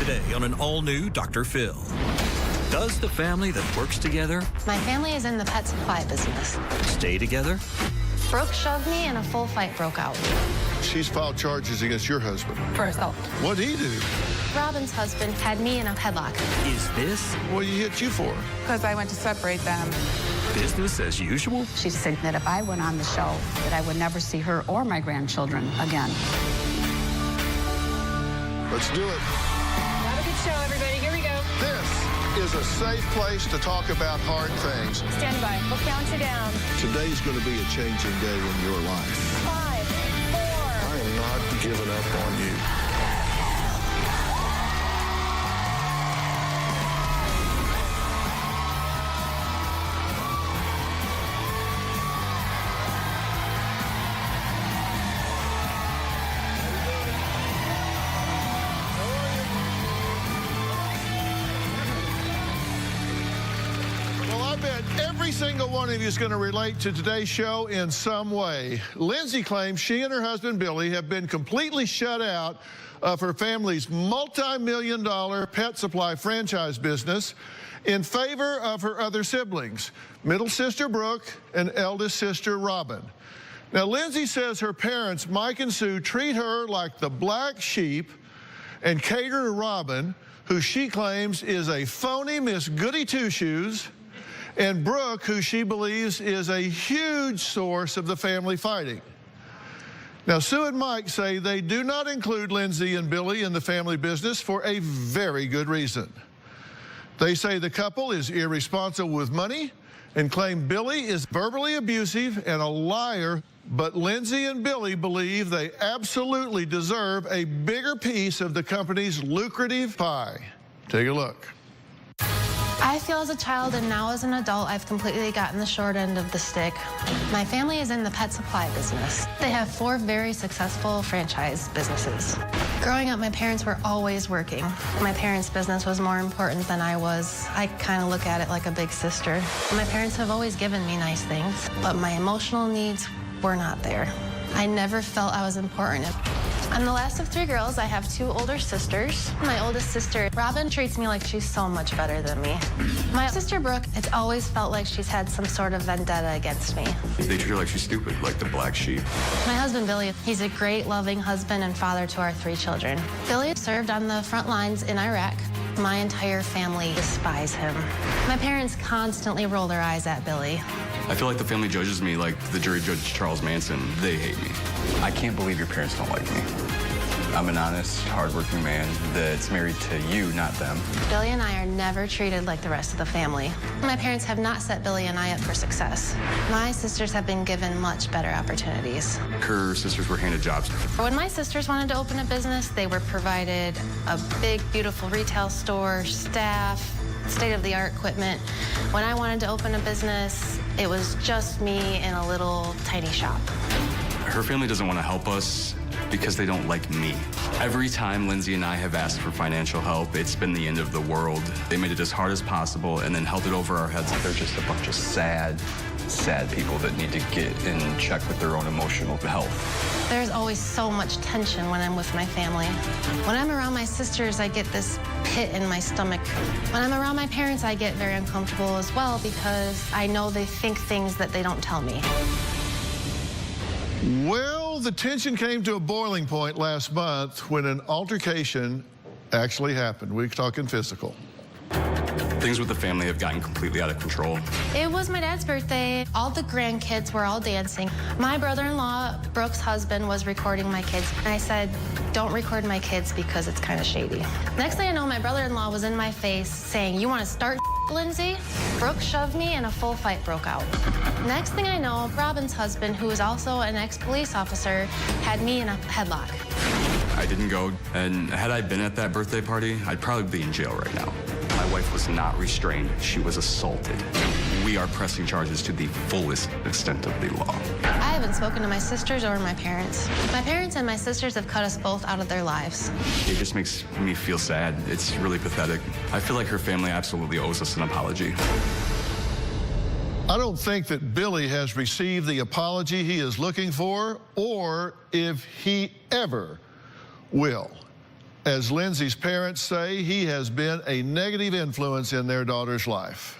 Today on an all-new Dr. Phil. Does the family that works together My family is in the pet supply business. stay together? Brooke shoved me and a full fight broke out. She's filed charges against your husband. For assault. What'd he do? Robin's husband had me in a headlock. Is this What did he hit you for? Because I went to separate them. business as usual? She said that if I went on the show, that I would never see her or my grandchildren again. Let's do it. Have a good show, everybody. Here we go. This is a safe place to talk about hard things. Stand by. We'll count you down. Today's going to be a changing day in your life. 5, 4. I am not giving up on you. Well, I bet every single one of you is going to relate to today's show in some way. Lindsay claims she and her husband, Billy, have been completely shut out of her family's multi-million-dollar pet supply franchise business in favor of her other siblings, middle sister Brooke and eldest sister Robin. Now, Lindsay says her parents, Mike and Sue, treat her like the black sheep and cater to Robin, who she claims is a phony Miss Goody Two-Shoes, and Brooke, who she believes is a huge source of the family fighting. Now, Sue and Mike say they do not include Lindsay and Billy in the family business for a very good reason. They say the couple is irresponsible with money and claim Billy is verbally abusive and a liar, but Lindsay and Billy believe they absolutely deserve a bigger piece of the company's lucrative pie. Take a look. I feel as a child and now as an adult, I've completely gotten the short end of the stick. My family is in the pet supply business. They have 4 very successful franchise businesses. Growing up, my parents were always working. My parents' business was more important than I was. I kind of look at it like a big sister. My parents have always given me nice things, but my emotional needs were not there. I never felt I was important. I'm the last of 3 girls. I have 2 older sisters. My oldest sister, Robin, treats me like she's so much better than me. My sister, Brooke, it's always felt like she's had some sort of vendetta against me. They treat her like she's stupid, like the black sheep. My husband, Billy, he's a great, loving husband and father to our 3 children. Billy served on the front lines in Iraq. My entire family despise him. My parents constantly roll their eyes at Billy. I feel like the family judges me like the jury judged Charles Manson. They hate me. I can't believe your parents don't like me. I'm an honest, hardworking man that's married to you, not them. Billy and I are never treated like the rest of the family. My parents have not set Billy and I up for success. My sisters have been given much better opportunities. Her sisters were handed jobs. When my sisters wanted to open a business, they were provided a big, beautiful retail store, staff, state-of-the-art equipment. When I wanted to open a business, it was just me in a little tiny shop. Her family doesn't want to help us because they don't like me. Every time Lindsay and I have asked for financial help, it's been the end of the world. They made it as hard as possible and then held it over our heads. They're just a bunch of sad people that need to get in check with their own emotional health. There's always so much tension when I'm with my family. When I'm around my sisters, I get this pit in my stomach. When I'm around my parents, I get very uncomfortable as well because I know they think things that they don't tell me. Well, the tension came to a boiling point last month when an altercation actually happened. We're talking physical. Things with the family have gotten completely out of control. It was my dad's birthday. All the grandkids were all dancing. My brother-in-law, Brooke's husband, was recording my kids. And I said, don't record my kids because it's kind of shady. Next thing I know, my brother-in-law was in my face saying, you want to start, Lindsay? Brooke shoved me and a full fight broke out. Next thing I know, Robin's husband, who is also an ex-police officer, had me in a headlock. I didn't go, and had I been at that birthday party, I'd probably be in jail right now. My wife was not restrained. She was assaulted. We are pressing charges to the fullest extent of the law. I haven't spoken to my sisters or my parents. My parents and my sisters have cut us both out of their lives. It just makes me feel sad. It's really pathetic. I feel like her family absolutely owes us an apology. I don't think that Billy has received the apology he is looking for, or if he ever will. As Lindsay's parents say, he has been a negative influence in their daughter's life.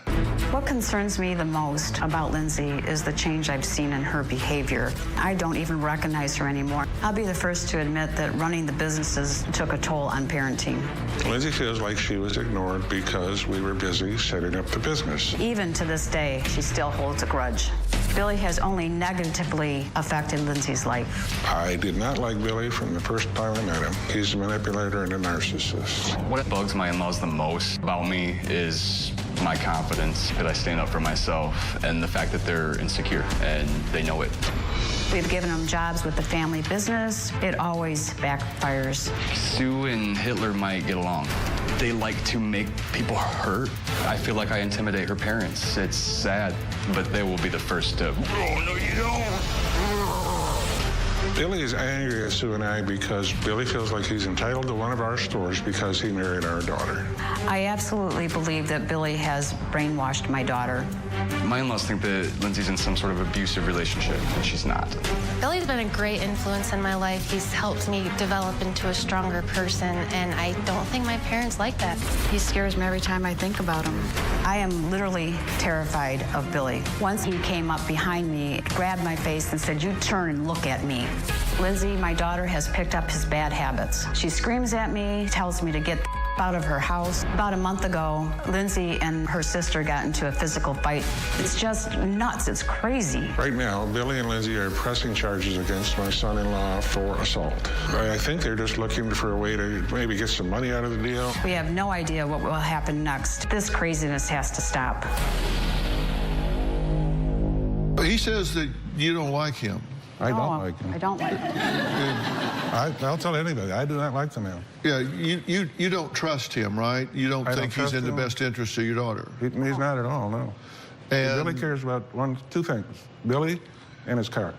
What concerns me the most about Lindsay is the change I've seen in her behavior. I don't even recognize her anymore. I'll be the first to admit that running the businesses took a toll on parenting. Lindsay feels like she was ignored because we were busy setting up the business. Even to this day, she still holds a grudge. Billy has only negatively affected Lindsay's life. I did not like Billy from the first time I met him. He's a manipulator and a narcissist. What bugs my in-laws the most about me is my confidence, that I stand up for myself, and the fact that they're insecure and they know it. We've given them jobs with the family business. It always backfires. Sue and Hitler might get along. They like to make people hurt. I feel like I intimidate her parents. It's sad, but they will be the first to, oh, no, you don't. Billy is angry at Sue and I because Billy feels like he's entitled to one of our stores because he married our daughter. I absolutely believe that Billy has brainwashed my daughter. My in-laws think that Lindsay's in some sort of abusive relationship, and she's not. Billy's been a great influence in my life. He's helped me develop into a stronger person, and I don't think my parents like that. He scares me every time I think about him. I am literally terrified of Billy. Once he came up behind me, grabbed my face and said, "You turn and look at me." Lindsay, my daughter, has picked up his bad habits. She screams at me, tells me to get out of her house. About a month ago, Lindsay and her sister got into a physical fight. It's just nuts. It's crazy. Right now, Billy and Lindsay are pressing charges against my son-in-law for assault. I think they're just looking for a way to maybe get some money out of the deal. We have no idea what will happen next. This craziness has to stop. He says that you don't like him. I don't like him. I don't like him. I'll tell anybody, I do not like the man. Yeah, you don't trust him, right? You don't think he's in the best interest of your daughter. He's not at all, no. And Billy cares about two things: Billy and his car.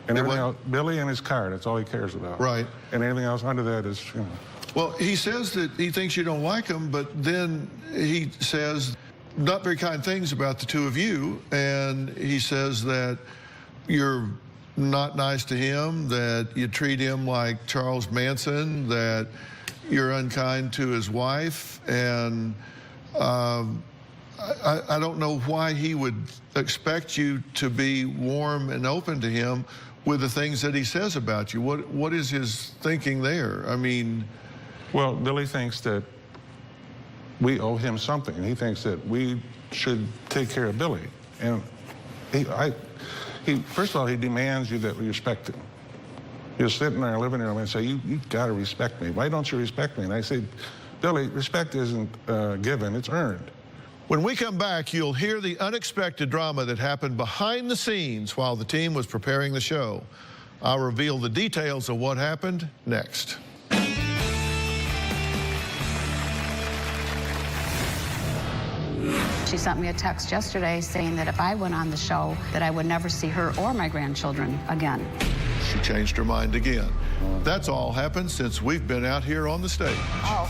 And everything else, Billy and his car, that's all he cares about. Right. And anything else under that is, you know. Well, he says that he thinks you don't like him, but then he says not very kind things about the two of you, and he says that you're not nice to him, that you treat him like Charles Manson, that you're unkind to his wife, and I don't know why he would expect you to be warm and open to him with the things that he says about you. What is his thinking there? I mean... Well, Billy thinks that we owe him something. He thinks that we should take care of Billy. And first of all, he demands you that we respect him. He'll sit in our living room and say, you got to respect me. Why don't you respect me? And I say, Billy, respect isn't given, it's earned. When we come back, you'll hear the unexpected drama that happened behind the scenes while the team was preparing the show. I'll reveal the details of what happened next. She sent me a text yesterday saying that if I went on the show, that I would never see her or my grandchildren again. She changed her mind again. That's all happened since we've been out here on the stage. Oh.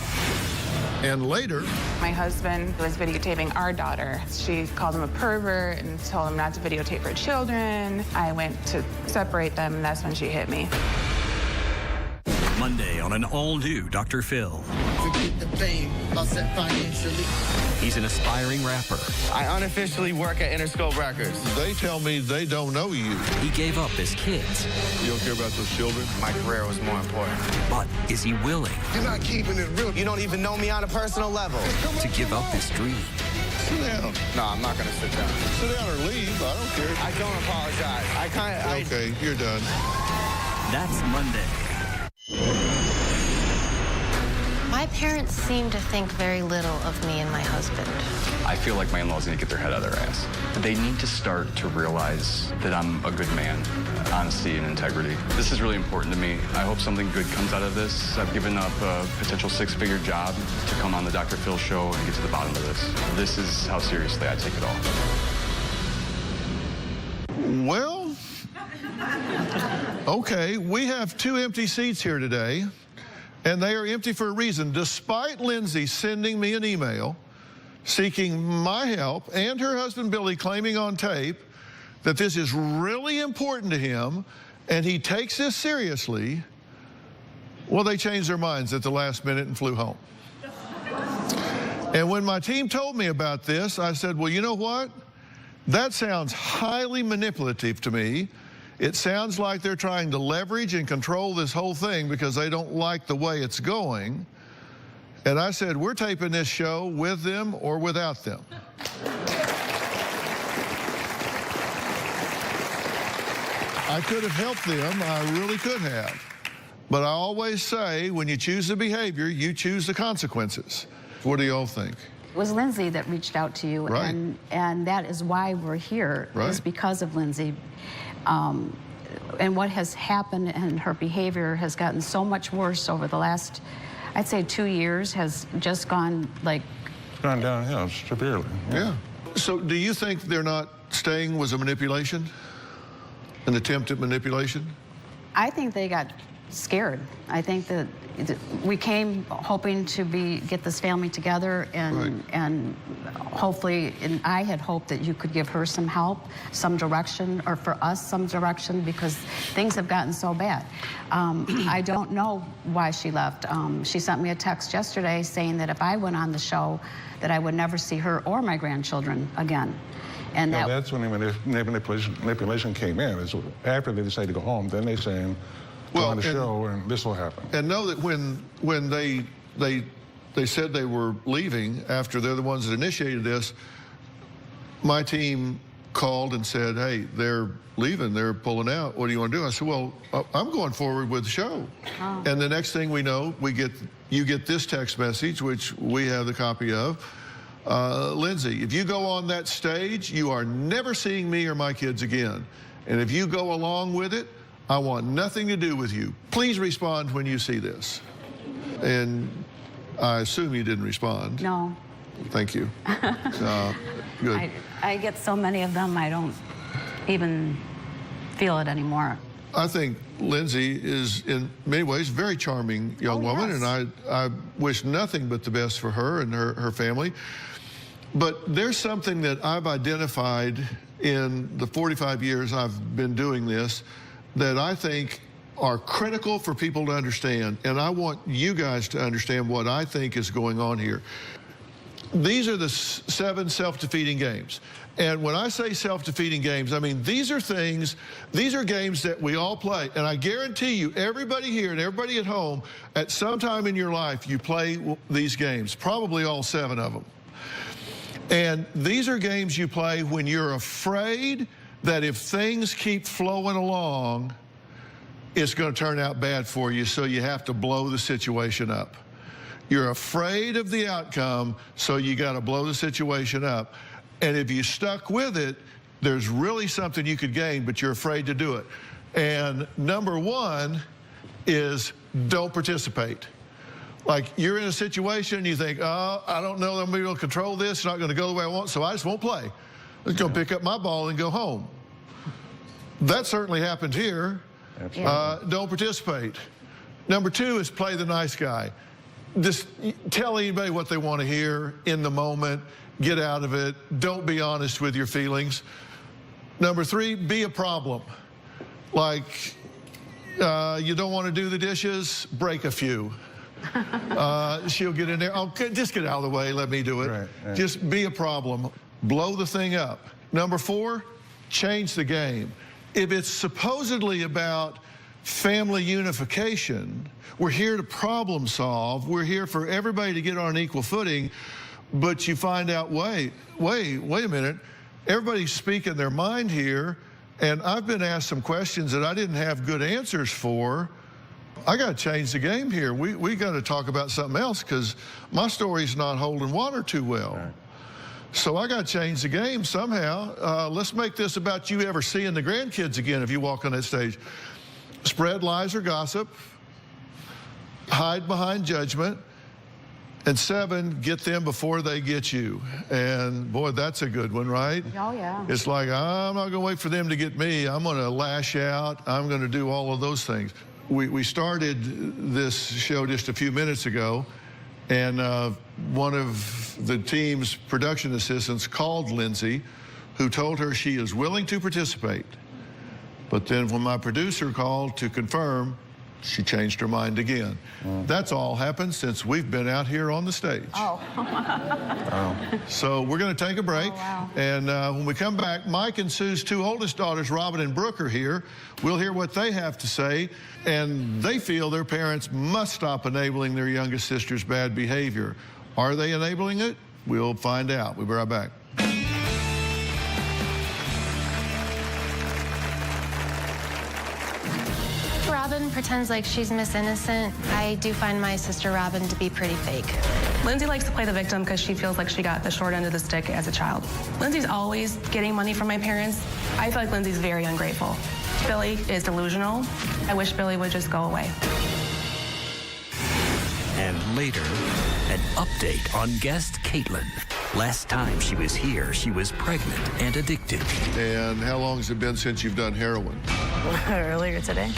And later... My husband was videotaping our daughter. She called him a pervert and told him not to videotape her children. I went to separate them, and that's when she hit me. Monday on an all-new Dr. Phil. Forget the fame, upset financially. He's an aspiring rapper. I unofficially work at Interscope Records. They tell me they don't know you. He gave up his kids. You don't care about those children? My career was more important. But is he willing? You're not keeping it real. You don't even know me on a personal level. To give up his dream? Sit down. No, I'm not going to sit down. Sit down or leave. I don't care. I don't apologize. Okay, you're done. That's Monday. My parents seem to think very little of me and my husband. I feel like my in-laws need to get their head out of their ass. They need to start to realize that I'm a good man, honesty and integrity. This is really important to me. I hope something good comes out of this. I've given up a potential six-figure job to come on the Dr. Phil show and get to the bottom of this. This is how seriously I take it all. Well, okay, we have two empty seats here today, and they are empty for a reason. Despite Lindsay sending me an email seeking my help and her husband Billy claiming on tape that this is really important to him and he takes this seriously, Well, they changed their minds at the last minute and flew home. And when my team told me about this, I said, well, you know what? That sounds highly manipulative to me. It sounds like they're trying to leverage and control this whole thing because they don't like the way it's going. And I said, we're taping this show with them or without them. I could have helped them. I really could have. But I always say, when you choose the behavior, you choose the consequences. What do you all think? It was Lindsay that reached out to you, right. and that is why we're here, right. is because of Lindsay. And what has happened and her behavior has gotten so much worse over the last, I'd say 2 years, has just gone like... It's gone downhill severely. Yeah. So do you think they're not staying was a manipulation? An attempt at manipulation? I think they got scared. I think that we came hoping to get this family together, and right. and hopefully, and I had hoped that you could give her some help, some direction, or for us some direction, because things have gotten so bad. I don't know why she left. She sent me a text yesterday saying that if I went on the show, that I would never see her or my grandchildren again. And yeah, that's when the manipulation came in. It's after they decided to go home, then they're saying, go on the show and this will happen. And know that when they said they were leaving, after they're the ones that initiated this, my team called and said, hey, they're leaving, they're pulling out. What do you want to do? I said, well, I'm going forward with the show. Oh. And the next thing we know, you get this text message, which we have the copy of. Lindsay, if you go on that stage, you are never seeing me or my kids again. And if you go along with it, I want nothing to do with you. Please respond when you see this. And I assume you didn't respond. No. Thank you. Good. I get so many of them, I don't even feel it anymore. I think Lindsay is, in many ways, a very charming young woman, yes. and I wish nothing but the best for her and her family. But there's something that I've identified in the 45 years I've been doing this that I think are critical for people to understand, and I want you guys to understand what I think is going on here. These are the 7 self-defeating games. And when I say self-defeating games, I mean these are games that we all play. And I guarantee you, everybody here and everybody at home, at some time in your life, you play these games, probably all 7 of them. And these are games you play when you're afraid that if things keep flowing along, it's going to turn out bad for you, so you have to blow the situation up. You're afraid of the outcome, so you got to blow the situation up. And if you stuck with it, there's really something you could gain, but you're afraid to do it. And number 1 is don't participate. Like, you're in a situation, you think, oh, I don't know that I'm going to be able to control this. It's not going to go the way I want, so I just won't play. I'm just going to pick up my ball and go home. That certainly happened here. Don't participate. Number 2 is play the nice guy. Just tell anybody what they want to hear in the moment. Get out of it. Don't be honest with your feelings. Number 3, be a problem. Like, you don't want to do the dishes, break a few. She'll get in there. Oh, just get out of the way. Let me do it. Right. Just be a problem. Blow the thing up. Number 4, change the game. If it's supposedly about family unification, we're here to problem solve. We're here for everybody to get on an equal footing. But you find out, wait a minute. Everybody's speaking their mind here. And I've been asked some questions that I didn't have good answers for. I got to change the game here. We got to talk about something else, because my story's not holding water too well. Right. So I got to change the game somehow. Let's make this about you ever seeing the grandkids again if you walk on that stage. Spread lies or gossip. Hide behind judgment. And 7, get them before they get you. And boy, that's a good one, right? Oh, yeah. It's like, I'm not going to wait for them to get me. I'm going to lash out. I'm going to do all of those things. We started this show just a few minutes ago, and one of the team's production assistants called Lindsay, who told her she is willing to participate. But then when my producer called to confirm, she changed her mind again. That's all happened since we've been out here on the stage. Oh. So we're going to take a break. Oh, wow. And when we come back, Mike and Sue's two oldest daughters, Robin and Brooke, are here. We'll hear what they have to say. And they feel their parents must stop enabling their youngest sister's bad behavior. Are they enabling it? We'll find out. We'll be right back. Robin pretends like she's Miss Innocent. I do find my sister Robin to be pretty fake. Lindsay likes to play the victim because she feels like she got the short end of the stick as a child. Lindsay's always getting money from my parents. I feel like Lindsay's very ungrateful. Billy is delusional. I wish Billy would just go away. And later, an update on guest Caitlin. Last time she was here, she was pregnant and addicted. And how long has it been since you've done heroin? Earlier today.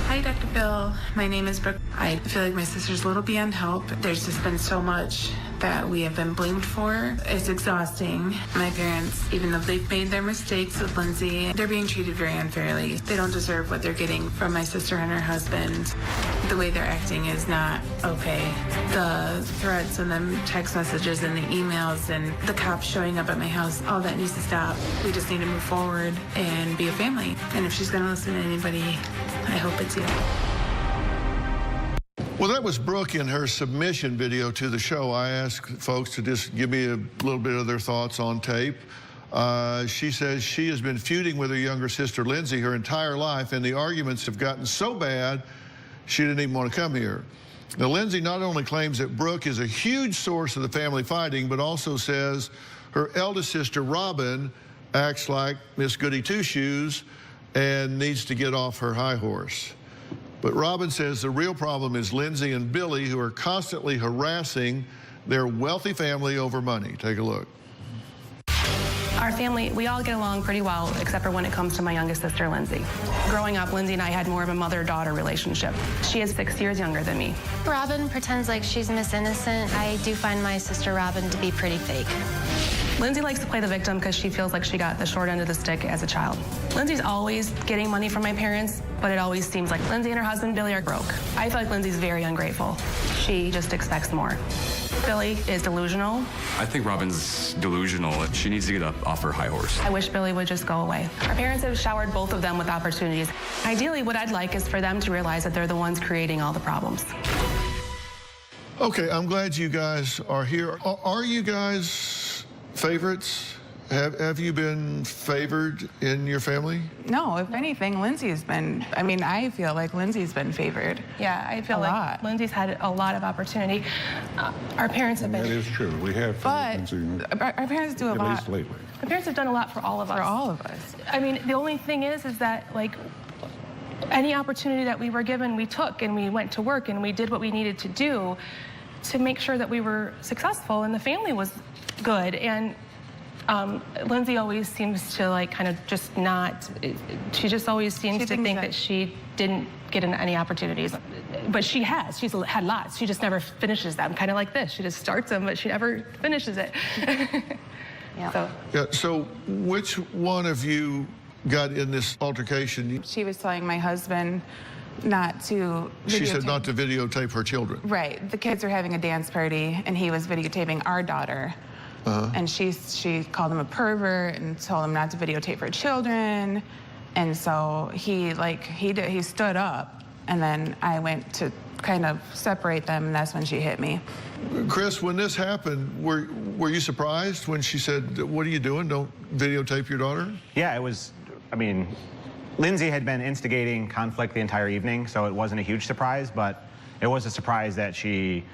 Hi, Dr. Phil. My name is Brooke. I feel like my sister's a little beyond help. There's just been so much that we have been blamed for. It's exhausting. My parents, even though they've made their mistakes with Lindsay, they're being treated very unfairly. They don't deserve what they're getting from my sister and her husband. The way they're acting is not okay. The threats and the text messages and the emails and the cops showing up at my house, all that needs to stop. We just need to move forward and be a family. And if she's going to listen to anybody, I hope it's you. Well, that was Brooke in her submission video to the show. I asked folks to just give me a little bit of their thoughts on tape. She says she has been feuding with her younger sister, Lindsay, her entire life, and the arguments have gotten so bad, she didn't even want to come here. Now, Lindsay not only claims that Brooke is a huge source of the family fighting, but also says her eldest sister, Robin, acts like Miss Goody Two-Shoes and needs to get off her high horse. But Robin says the real problem is Lindsay and Billy, who are constantly harassing their wealthy family over money. Take a look. Our family, we all get along pretty well, except for when it comes to my youngest sister, Lindsay. Growing up, Lindsay and I had more of a mother-daughter relationship. She is 6 years younger than me. Robin pretends like she's Miss Innocent. I do find my sister Robin to be pretty fake. Lindsay likes to play the victim because she feels like she got the short end of the stick as a child. Lindsay's always getting money from my parents, but it always seems like Lindsay and her husband, Billy, are broke. I feel like Lindsay's very ungrateful. She just expects more. Billy is delusional. I think Robin's delusional. She needs to get up off her high horse. I wish Billy would just go away. Our parents have showered both of them with opportunities. Ideally, what I'd like is for them to realize that they're the ones creating all the problems. Okay, I'm glad you guys are here. Are you guys favorites? Have you been favored in your family? No, if anything, Lindsay's been, I feel like Lindsay's been favored. Yeah, I feel like Lindsay's had a lot of opportunity. Our parents have been. That is true. We have. But our parents do a lot. At least lately. Our parents have done a lot for all of us. For all of us. I mean, the only thing is that, like, any opportunity that we were given, we took, and we went to work, and we did what we needed to do to make sure that we were successful and the family was good. And Lindsay always seems to, like, kind of just not, she just always seems to think that she didn't get any opportunities. But she has. She's had lots. She just never finishes them, kind of like this. She just starts them, but she never finishes it. Yeah. So which one of you got in this altercation? She was telling my husband not to videotape. She said not to videotape her children. Right. The kids were having a dance party, and he was videotaping our daughter. And she called him a pervert and told him not to videotape her children. And so he stood up, and then I went to kind of separate them, and that's when she hit me. Chris, when this happened, were you surprised when she said, "What are you doing? Don't videotape your daughter"? Yeah, it was. I mean, Lindsay had been instigating conflict the entire evening, so it wasn't a huge surprise, but it was a surprise that she,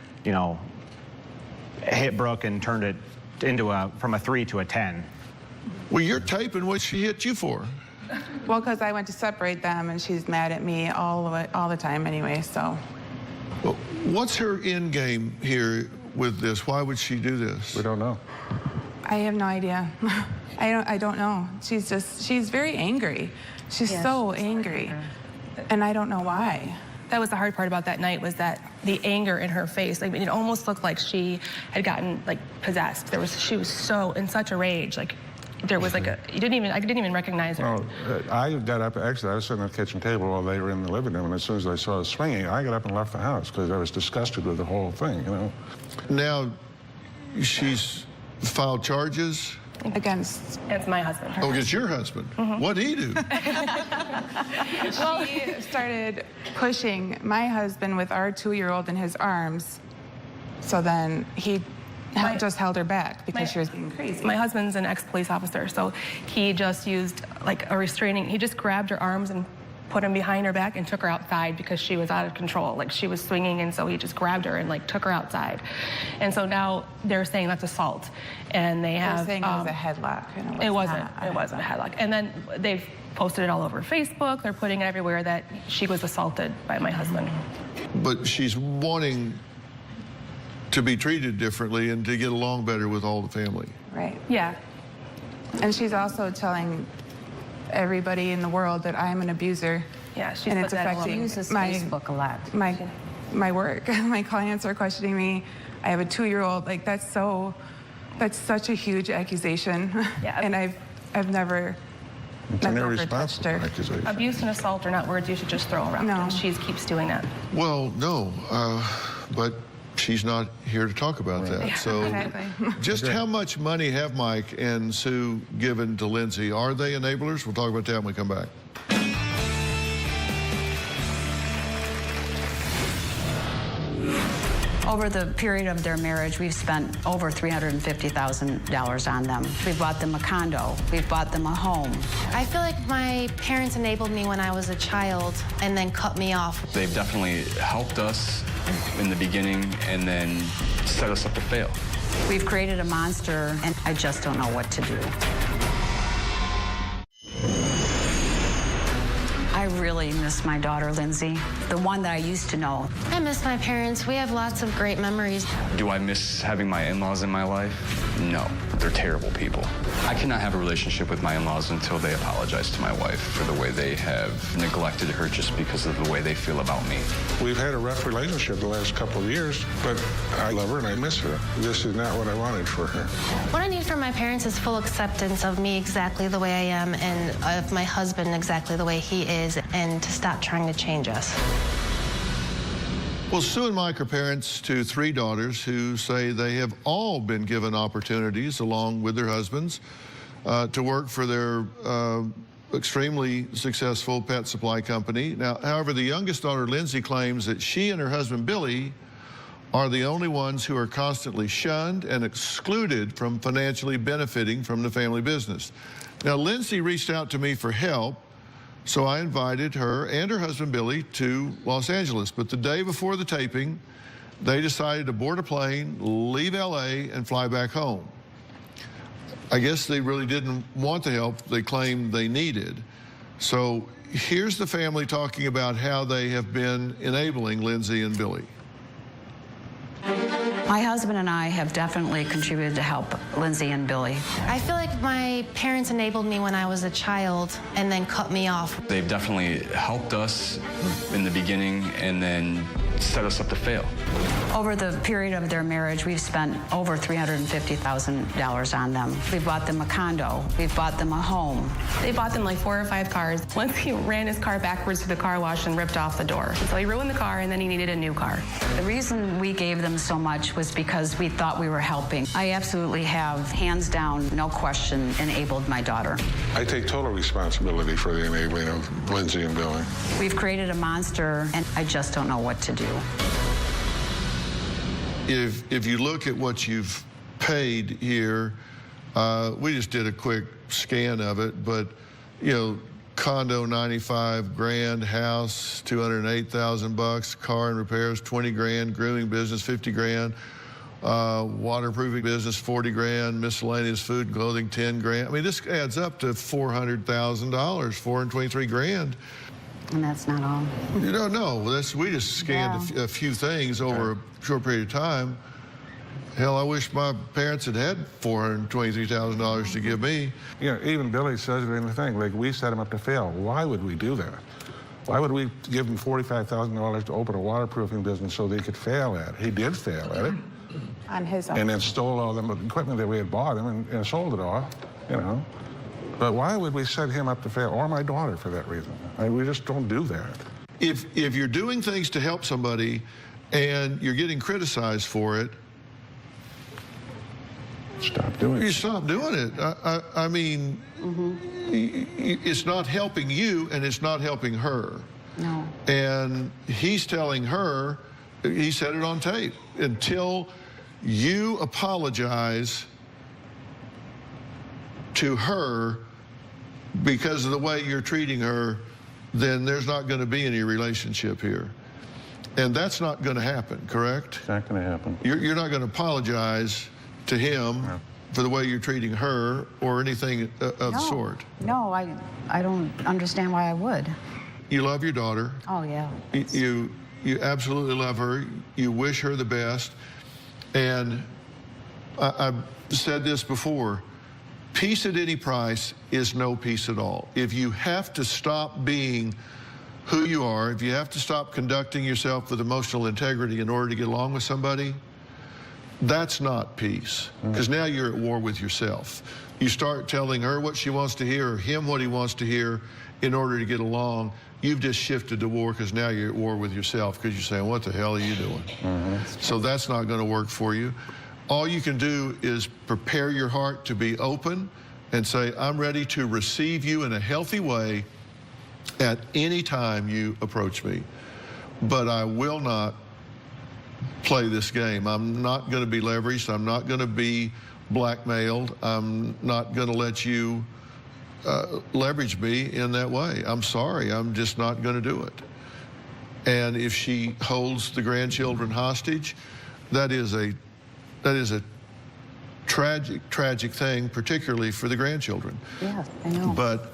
hit Brooke and turned it into from a 3 to a 10. Well, you're taping what she hit you for. Well, because I went to separate them, and she's mad at me all the time anyway, so. Well, what's her end game here with this? Why would she do this? We don't know. I have no idea. I don't know. She's very angry. She's so angry, and I don't know why. That was the hard part about that night, was that the anger in her face. I mean, it almost looked like she had gotten, like, possessed. She was so in such a rage. Like, there was like I didn't even recognize her. Well, I got up, actually, I was sitting at the kitchen table while they were in the living room, and as soon as I saw it swinging, I got up and left the house because I was disgusted with the whole thing, you know. Now, she's filed charges? Against my husband. Oh, against your husband? What'd he do? Well, she started pushing my husband with our 2-year-old in his arms. So then he just held her back because she was being crazy. My husband's an ex-police officer, so he just used like a restraining, he just grabbed her arms and put them behind her back and took her outside because she was out of control. Like, she was swinging, and so he just grabbed her and like took her outside. And so now they're saying that's assault, and they have. They're saying it was a headlock. And it wasn't a headlock. And then they've posted it all over Facebook. They're putting it everywhere that she was assaulted by my husband. But she's wanting to be treated differently and to get along better with all the family. Right. Yeah. And she's also telling everybody in the world that I'm an abuser. Yeah, she's and it's affecting my Facebook a lot. My work. My clients are questioning me. I have a 2-year-old. Like, that's such a huge accusation. Yeah. And I've never. It's an irresponsible accusation. Abuse and assault are not words you should just throw around. No. And she keeps doing that. Well, no, but she's not here to talk about that. So Exactly. just how much money have Mike and Sue given to Lindsay? Are they enablers? We'll talk about that when we come back. Over the period of their marriage, we've spent over $350,000 on them. We've bought them a condo. We've bought them a home. I feel like my parents enabled me when I was a child and then cut me off. They've definitely helped us in the beginning and then set us up to fail. We've created a monster, and I just don't know what to do. I really miss my daughter, Lindsay, the one that I used to know. I miss my parents. We have lots of great memories. Do I miss having my in-laws in my life? No, they're terrible people. I cannot have a relationship with my in-laws until they apologize to my wife for the way they have neglected her just because of the way they feel about me. We've had a rough relationship the last couple of years, but I love her and I miss her. This is not what I wanted for her. What I need from my parents is full acceptance of me exactly the way I am and of my husband exactly the way he is, and to stop trying to change us. Well, Sue and Mike are parents to 3 daughters who say they have all been given opportunities, along with their husbands, to work for their extremely successful pet supply company. Now, however, the youngest daughter, Lindsay, claims that she and her husband, Billy, are the only ones who are constantly shunned and excluded from financially benefiting from the family business. Now, Lindsay reached out to me for help, so I invited her and her husband, Billy, to Los Angeles. But the day before the taping, they decided to board a plane, leave L.A., and fly back home. I guess they really didn't want the help they claimed they needed. So here's the family talking about how they have been enabling Lindsay and Billy. My husband and I have definitely contributed to help Lindsay and Billy. I feel like my parents enabled me when I was a child and then cut me off. They've definitely helped us in the beginning and then set us up to fail. Over the period of their marriage, we've spent over $350,000 on them. We've bought them a condo. We've bought them a home. They bought them like 4 or 5 cars. Once he ran his car backwards to the car wash and ripped off the door. So he ruined the car, and then he needed a new car. The reason we gave them so much was because we thought we were helping. I absolutely have, hands down, no question, enabled my daughter. I take total responsibility for the enabling of Lindsay and Billy. We've created a monster, and I just don't know what to do. If you look at what you've paid here, we just did a quick scan of it, but, you know, condo, 95 grand, house, 208,000 bucks, car and repairs, 20 grand, grooming business, 50 grand, waterproofing business, 40 grand, miscellaneous food and clothing, 10 grand. I mean, this adds up to $400,000, 423 grand. And that's not all. You don't know. We just scanned a few things over a short period of time. Hell, I wish my parents had had $423,000 to give me. You know, even Billy says it in the thing, like, we set him up to fail. Why would we do that? Why would we give him $45,000 to open a waterproofing business so they could fail at it? He did fail at it. On his own. And then stole all the equipment that we had bought him and sold it all. you know. But why would we set him up to fail, or my daughter for that reason? We just don't do that. If you're doing things to help somebody and you're getting criticized for it, stop doing it. You stop doing it. I mean, it's not helping you and it's not helping her. No. And he's telling her, he said it on tape, until you apologize to her because of the way you're treating her, then there's not going to be any relationship here. And that's not going to happen, correct? It's not going to happen. You're not going to apologize to him for the way you're treating her or anything of the sort. No, I don't understand why I would. You love your daughter. Oh, yeah. You absolutely love her. You wish her the best. And I've said this before, peace at any price is no peace at all. If you have to stop being who you are, if you have to stop conducting yourself with emotional integrity in order to get along with somebody, that's not peace, because now you're at war with yourself. You start telling her what she wants to hear or him what he wants to hear in order to get along. You've just shifted to war because now you're at war with yourself because you're saying, what the hell are you doing? So that's not going to work for you. All you can do is prepare your heart to be open and say, I'm ready to receive you in a healthy way at any time you approach me. But I will not play this game. I'm not going to be leveraged. I'm not going to be blackmailed. I'm not going to let you leverage me in that way. I'm sorry. I'm just not going to do it. And if she holds the grandchildren hostage, that is a tragic thing, particularly for the grandchildren. Yeah, I know. But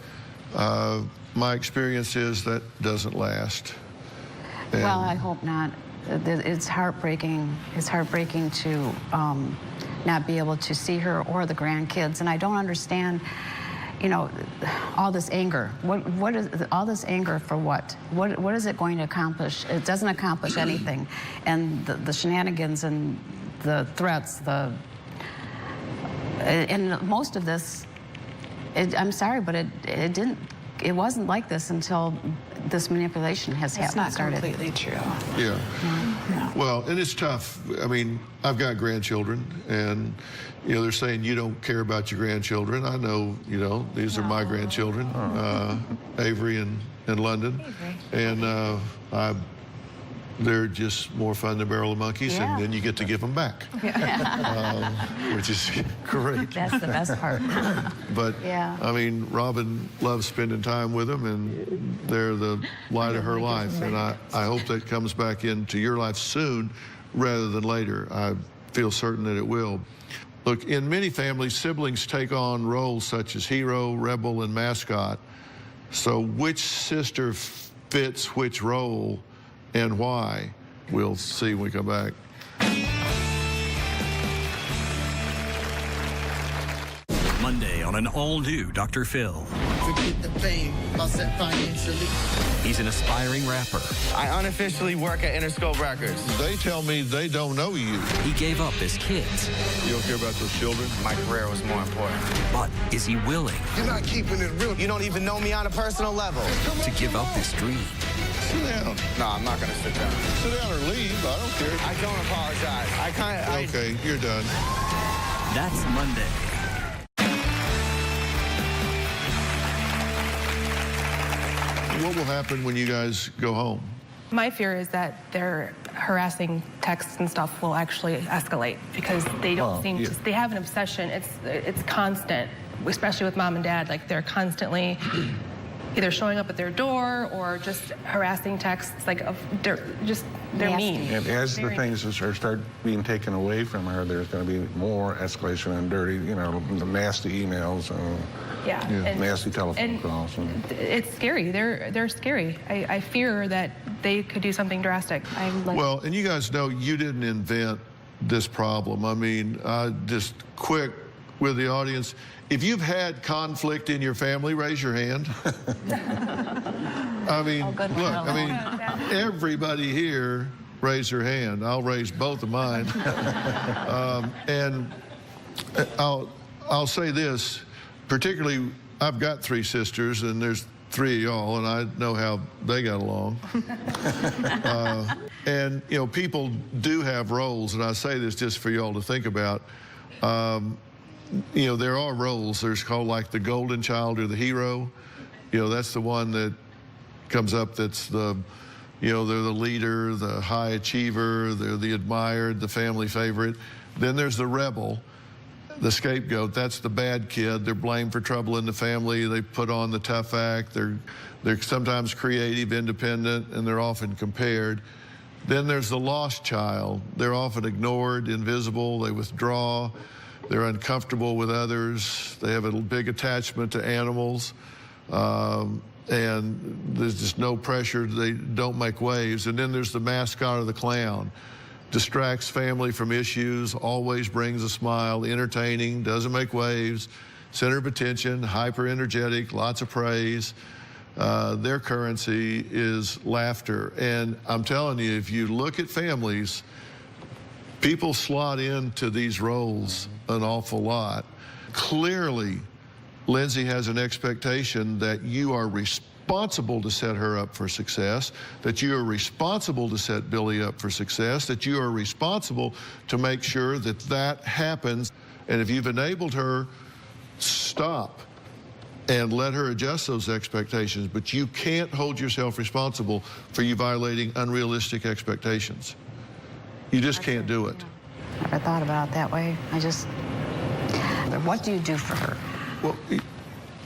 my experience is that doesn't last. And well, I hope not. It's heartbreaking. It's heartbreaking to not be able to see her or the grandkids. And I don't understand, you know, all this anger. What is all this anger for? What is it going to accomplish? It doesn't accomplish anything. And the shenanigans and the threats, and most of this, I'm sorry, but it wasn't like this until this manipulation has It's not started. completely true. Yeah. No. Well, and it's tough. I mean, I've got grandchildren, and, you know, they're saying you don't care about your grandchildren. I know, you know, these are my grandchildren, Avery and London. And they're just more fun than barrel of monkeys, and then you get to give them back, which is great. That's the best part. But, I mean, Robin loves spending time with them, and they're the light of her life. And I hope that comes back into your life soon rather than later. I feel certain that it will. Look, in many families, siblings take on roles such as hero, rebel, and mascot. So which sister fits which role and why? We'll see when we come back. Monday on an all-new Dr. Phil. Forget the fame, upset financially. He's an aspiring rapper. I unofficially work at Interscope Records. They tell me they don't know you. He gave up his kids. You don't care about those children? My career was more important. But is he willing You're not keeping it real. You don't even know me on a personal level. to give up this dream? Sit down. No, I'm not going to sit down. Sit down or leave. I don't care. I don't apologize. Okay, you're done. That's Monday. What will happen when you guys go home? My fear is that their harassing texts and stuff will actually escalate because they don't seem to, they have an obsession. It's constant, especially with mom and dad. Like they're constantly either showing up at their door or just harassing texts. Like they're mean. And as the things start being taken away from her, there's going to be more escalation and dirty, you know, nasty emails. And nasty telephone calls. It's scary. They're scary. I fear that they could do something drastic. Well, and you guys know you didn't invent this problem. I mean, just quick with the audience, if you've had conflict in your family, raise your hand. I mean, look, I mean, everybody here raise their hand. I'll raise both of mine. And I'll say this. particularly, I've got 3 sisters, and there's 3 of y'all, and I know how they got along. And, you know, people do have roles, and I say this just for y'all to think about. You know, there are roles. There's called like the golden child or the hero. You know, that's the one that comes up that's the, you know, they're the leader, the high achiever, they're the admired, the family favorite. Then there's the rebel, the scapegoat. That's the bad kid. They're blamed for trouble in the family. They put on the tough act. They're sometimes creative, independent, and they're often compared. Then there's the lost child. They're often ignored, invisible. They withdraw. They're uncomfortable with others. They have a big attachment to animals. And there's just no pressure. They don't make waves. And then there's the mascot or the clown. Distracts family from issues, always brings a smile, entertaining, doesn't make waves, center of attention, hyper energetic, lots of praise. Their currency is laughter. And I'm telling you, if you look at families, people slot into these roles an awful lot. Clearly, Lindsay has an expectation that you are responsible to set her up for success, that you are responsible to set Billy up for success, that you are responsible to make sure that that happens. And if you've enabled her, stop and let her adjust those expectations. But you can't hold yourself responsible for you violating unrealistic expectations. You just can't do it. Never thought about it that way. What do you do for her? Well,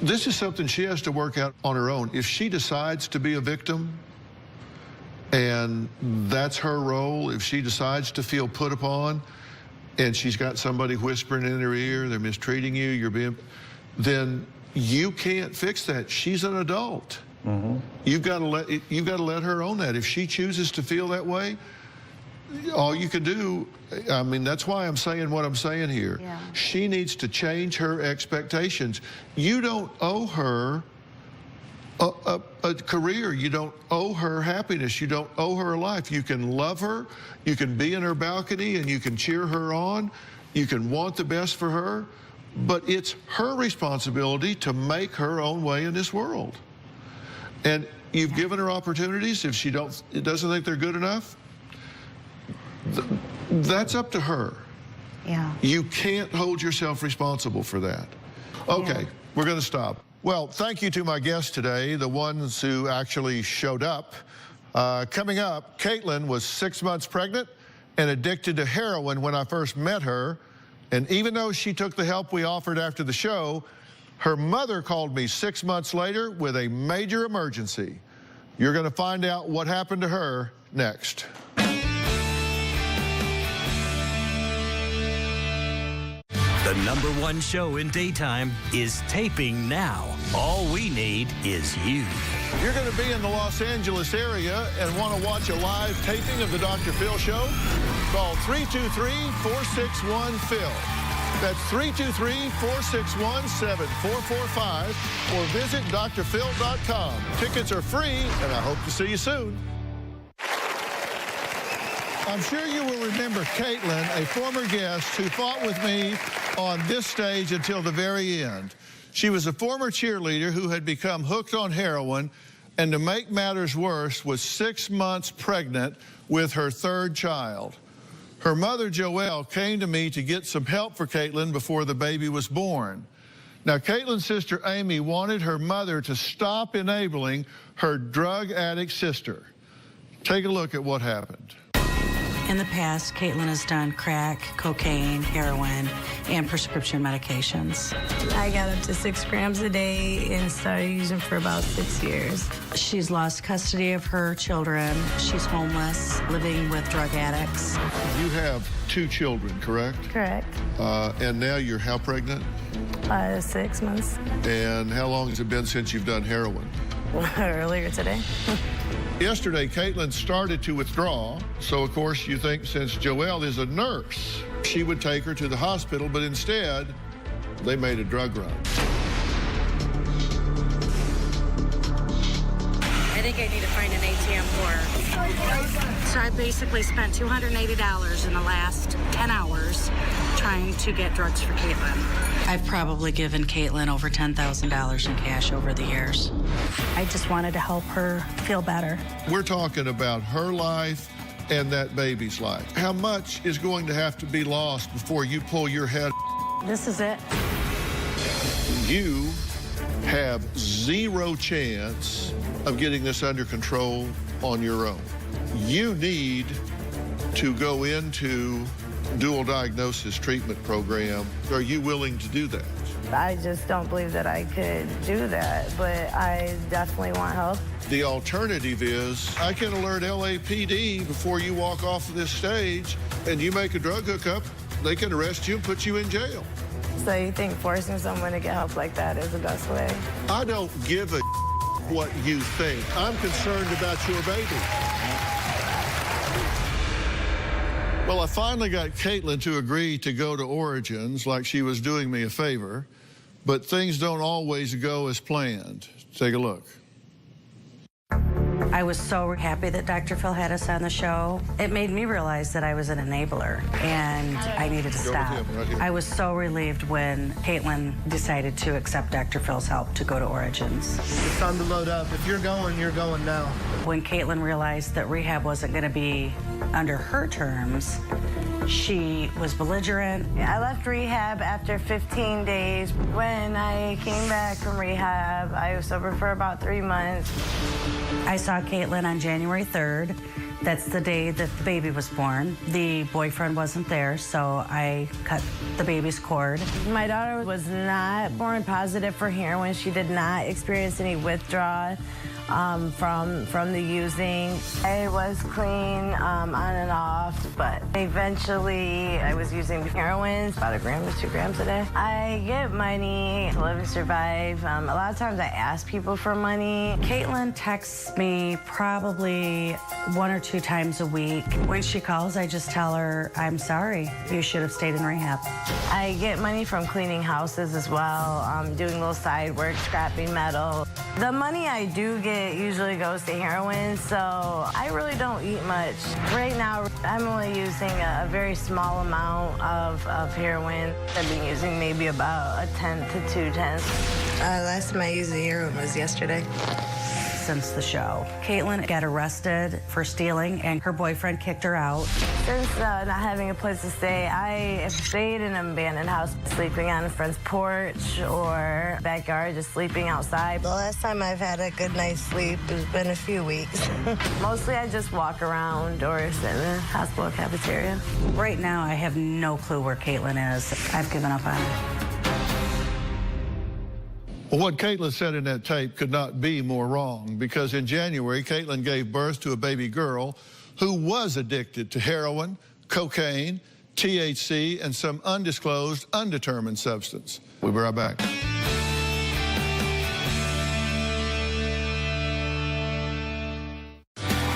this is something she has to work out on her own. If she decides to be a victim, and that's her role, if she decides to feel put upon, and she's got somebody whispering in her ear, they're mistreating you, you're being, then you can't fix that. She's an adult. Mm-hmm. You've got to let her own that. If she chooses to feel that way, all you can do, I mean, that's why I'm saying what I'm saying here. Yeah. She needs to change her expectations. You don't owe her a career. You don't owe her happiness. You don't owe her a life. You can love her. You can be in her balcony and you can cheer her on. You can want the best for her. But it's her responsibility to make her own way in this world. And you've given her opportunities. If she doesn't think they're good enough, that's up to her. Yeah. You can't hold yourself responsible for that. Okay, we're going to stop. Well, thank you to my guests today, the ones who actually showed up. Coming up, Caitlin was 6 months pregnant and addicted to heroin when I first met her. And even though she took the help we offered after the show, her mother called me 6 months later with a major emergency. You're going to find out what happened to her next. The #1 show in daytime is taping now. All we need is you. You're going to be in the Los Angeles area and want to watch a live taping of the Dr. Phil Show? Call 323-461-PHIL. That's 323-461-7445 or visit drphil.com. Tickets are free, and I hope to see you soon. I'm sure you will remember Caitlin, a former guest who fought with me on this stage until the very end. She was a former cheerleader who had become hooked on heroin, and to make matters worse, was 6 months pregnant with her 3rd child. Her mother, Joelle, came to me to get some help for Caitlin before the baby was born. Now, Caitlin's sister, Amy, wanted her mother to stop enabling her drug addict sister. Take a look at what happened. In the past, Caitlin has done crack, cocaine, heroin, and prescription medications. I got up to 6 grams a day and started using for about 6 years. She's lost custody of her children. She's homeless, living with drug addicts. You have 2 children, correct? Correct. And now you're how pregnant? 6 months. And how long has it been since you've done heroin? Earlier today. Yesterday, Caitlin started to withdraw, so of course you think since Joelle is a nurse, she would take her to the hospital, but instead, they made a drug run. I think I need to find an ATM for her. So I basically spent $280 in the last 10 hours trying to get drugs for Caitlin. I've probably given Caitlin over $10,000 in cash over the years. I just wanted to help her feel better. We're talking about her life and that baby's life. How much is going to have to be lost before you pull your head? This is it. You have zero chance of getting this under control on your own. You need to go into dual diagnosis treatment program. Are you willing to do that? I just don't believe that I could do that, but I definitely want help. The alternative is I can alert LAPD before you walk off of this stage, and you make a drug hookup, they can arrest you and put you in jail. So you think forcing someone to get help like that is the best way? I don't give a what you think. I'm concerned about your baby. Well, I finally got Caitlin to agree to go to Origins like she was doing me a favor, but things don't always go as planned. Take a look. I was so happy that Dr. Phil had us on the show. It made me realize that I was an enabler and I needed to stop. I was so relieved when Caitlin decided to accept Dr. Phil's help to go to Origins. It's time to load up. If you're going now. When Caitlin realized that rehab wasn't going to be under her terms, she was belligerent. I left rehab after 15 days. When I came back from rehab, I was sober for about 3 months. I saw Caitlin on January 3rd. That's the day that the baby was born. The boyfriend wasn't there, so I cut the baby's cord. My daughter was not born positive for heroin. She did not experience any withdrawal from the using. I was clean on and off, but eventually I was using heroin, about 1 gram to 2 grams a day. I get money to live and survive. A lot of times I ask people for money. Caitlin texts me probably 1 or 2 times a week. When she calls, I just tell her, I'm sorry, you should have stayed in rehab. I get money from cleaning houses as well, doing little side work, scrapping metal. The money I do get usually goes to heroin, so I really don't eat much. Right now, I'm only using a very small amount of heroin. I've been using maybe about a 10 to 2 tenths. Last time I used the heroin was yesterday. Since the show, Caitlin got arrested for stealing and her boyfriend kicked her out. Since not having a place to stay, I have stayed in an abandoned house, sleeping on a friend's porch or backyard, just sleeping outside. The last time I've had a good night's sleep has been a few weeks. Mostly I just walk around or sit in the hospital cafeteria. Right now, I have no clue where Caitlin is. I've given up on her. Well, what Caitlin said in that tape could not be more wrong, because in January, Caitlin gave birth to a baby girl who was addicted to heroin, cocaine, THC, and some undisclosed, undetermined substance. We'll be right back.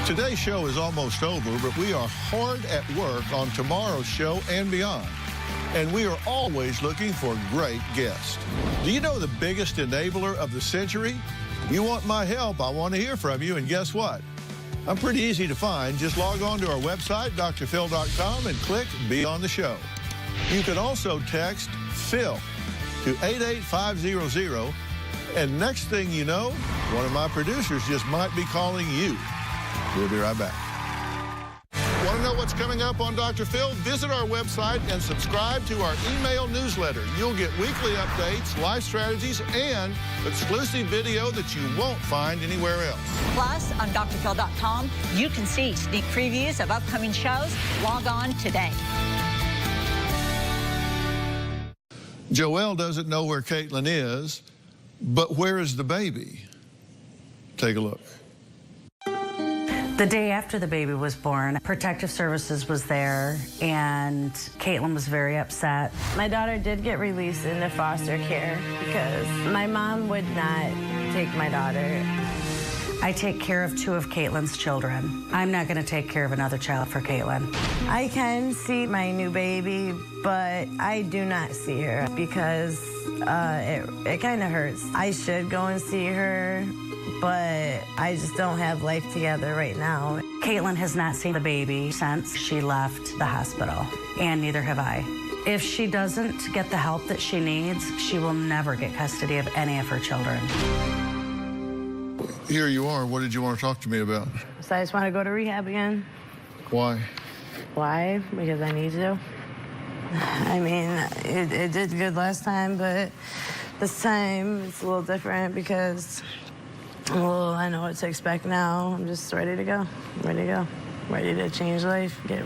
Today's show is almost over, but we are hard at work on tomorrow's show and beyond. And we are always looking for great guests. Do you know the biggest enabler of the century? You want my help, I want to hear from you, and guess what? I'm pretty easy to find. Just log on to our website, drphil.com, and click Be on the Show. You can also text PHIL to 88500, and next thing you know, one of my producers just might be calling you. We'll be right back. Want to know what's coming up on Dr. Phil? Visit our website and subscribe to our email newsletter. You'll get weekly updates, life strategies, and exclusive video that you won't find anywhere else. Plus, on drphil.com, you can see sneak previews of upcoming shows. Log on today. Joelle doesn't know where Caitlin is, but where is the baby? Take a look. The day after the baby was born, Protective Services was there, and Caitlin was very upset. My daughter did get released into foster care because my mom would not take my daughter. I take care of 2 of Caitlin's children. I'm not going to take care of another child for Caitlin. I can see my new baby, but I do not see her because it kind of hurts. I should go and see her, but I just don't have life together right now. Caitlin has not seen the baby since she left the hospital, and neither have I. If she doesn't get the help that she needs, she will never get custody of any of her children. Here you are. What did you want to talk to me about? So I just want to go to rehab again. Why? Why? Because I need to. I mean, it did good last time, but this time it's a little different because, well, I know what to expect now. I'm just ready to go. Ready to go. Ready to change life, get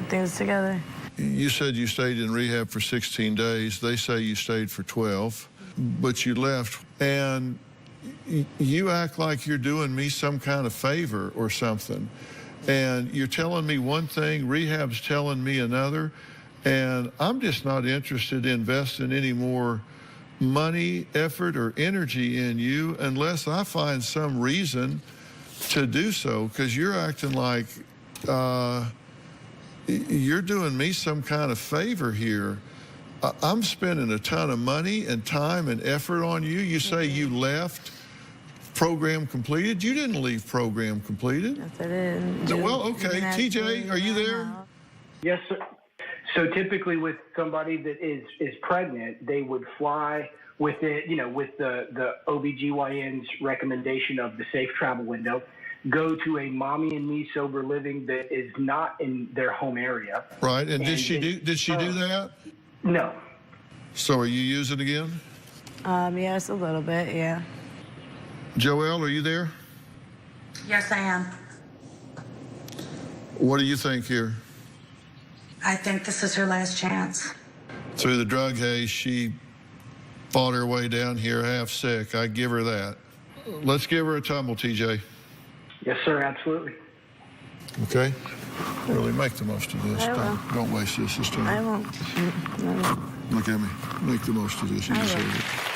things together. You said you stayed in rehab for 16 days. They say you stayed for 12, but you left. And you act like you're doing me some kind of favor or something. And you're telling me one thing, rehab's telling me another. And I'm just not interested in investing any more money, effort, or energy in you unless I find some reason to do so, because you're acting like you're doing me some kind of favor here. I'm spending a ton of money and time and effort on you. You say you left program completed. You didn't leave program completed. Yes, I did. Well, okay. TJ, are you there? Yes, sir. So typically with somebody that is pregnant, they would fly with it, with the OBGYN's recommendation of the safe travel window, go to a mommy and me sober living that is not in their home area. Right. And did she do that? No. So are you using again? Yes, a little bit, yeah. Joelle, are you there? Yes, I am. What do you think here? I think this is her last chance. Through the drug haze, she fought her way down here half sick. I give her that. Let's give her a tumble, TJ. Yes, sir, absolutely. Okay? Really make the most of this. Don't waste this time. I won't. Look at me. Make the most of this. You deserve it.